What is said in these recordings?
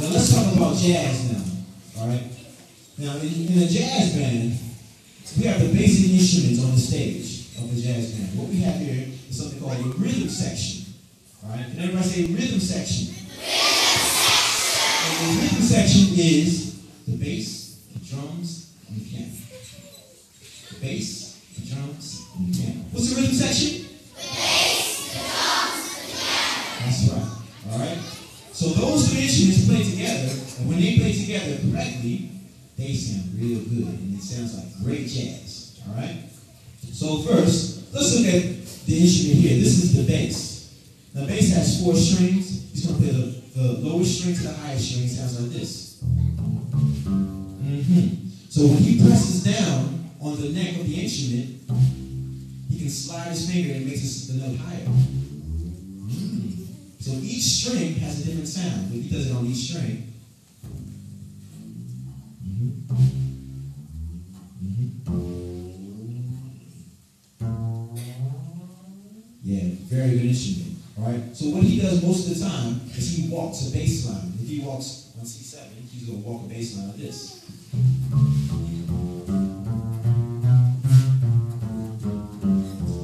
Now let's talk about jazz now. All right. Now in a jazz band, we have the basic instruments on the stage of the jazz band. What we have here is something called a rhythm section. All right. Can everybody say rhythm section? And the rhythm section is the bass, the drums, and the piano. The bass, the drums, and the piano. What's the rhythm section? The bass, the drums, the piano. That's right. All right. So those two instruments play together, and when they play together correctly, they sound real good, and it sounds like great jazz. All right. So first, let's look at the instrument here. This is the bass. Now, bass has 4 strings. He's going to play the lowest string to the highest string. It sounds like this. So when he presses down on the neck of the instrument, he can slide his finger and it makes the note higher. So each string has a different sound. But he does it on each string. Yeah, very good instrument. All right. So what he does most of the time is he walks a bass line. If he walks on C7, he's going to walk a bass line like this.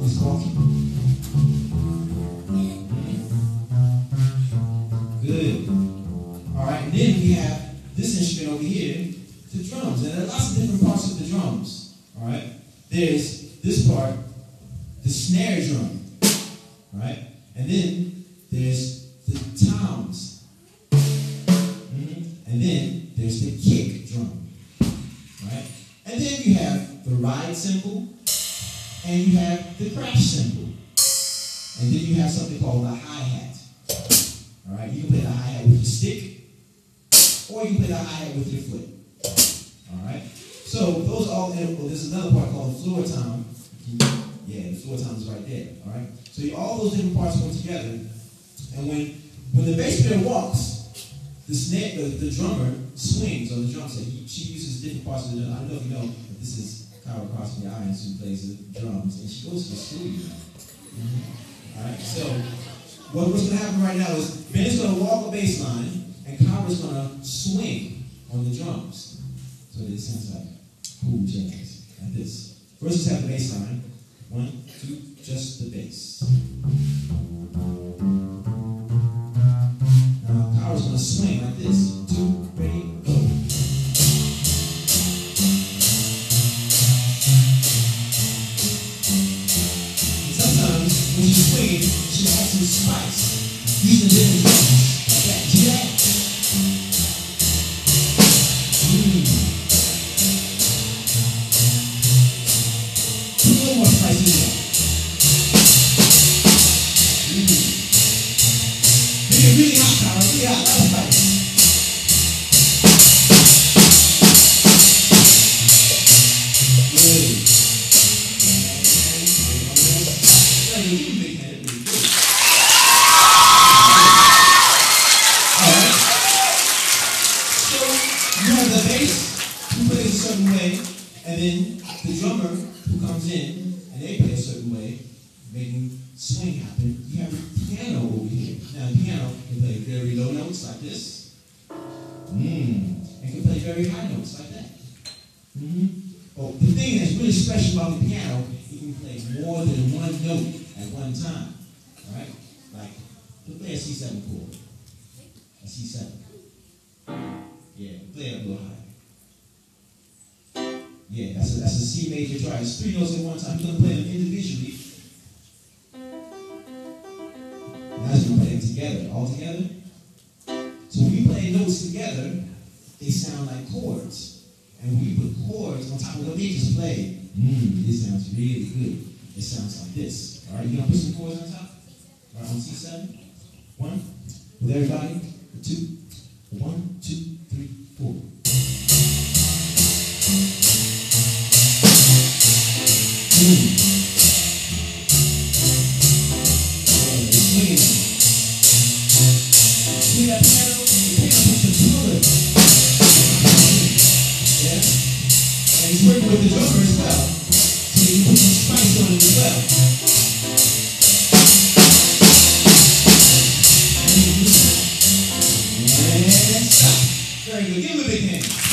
He's walking. Good. All right. And then we have this instrument over here, the drums. And there are lots of different parts of the drums. All right. There's this part, the snare drum. All right. And then there's the toms. And then there's the kick drum. Right? And then you have the ride cymbal. And you have the crash cymbal. And then you have something called the hi-hat. All right? You can play the hi-hat with your stick. Or you can play the hi-hat with your foot. All right? So those all, there's another part called the floor tom. Yeah, the floor tom is right there. All right? So all those different parts come together, and when the bass player walks, the drummer swings on the drum set. She uses different parts of the drum. I don't know if you know, but this is Gary Crosby who plays the drums, and she goes to the studio. All right. So what's going to happen right now is Ben is going to walk a bass line, and Kyra's going to swing on the drums. So it sounds like cool jazz, like this. First, let's have the bass line. 1, 2, just the bass. Now, Kyra's going to swing like this. 2, ready, go. And sometimes, when she's swinging, she adds some spice. Using different drums. Like that. See that? Put a little more spice in there. Really hot, Kyra. Really hot. That was nice. Good. Alright. So you have the bass who plays a certain way, and then the drummer who comes in and they play a certain way, making swing happen. You have the piano over here. Now, the piano can play very low notes like this. And can play very high notes like that. But the thing that's really special about the piano, you can play more than one note at one time. All right? Like, play a C7 chord. A C7. Yeah, play it a little higher. Yeah, that's a C major try. It's 3 notes at one time. You're going to play them individually. Now you're going to play them together. All together. So when you play notes together, they sound like chords. And when you put chords on top of what they just played, it sounds really good. It sounds like this. All right, you going to put some chords on top? All right, on C7. 1. With everybody. 2. 1, 2, 3, 4. See that piano? The piano puts the fluid. Yeah? And he's working with the drummer as well. So you can put some spice on it as well. And then stop. Very good. Give him a big hand.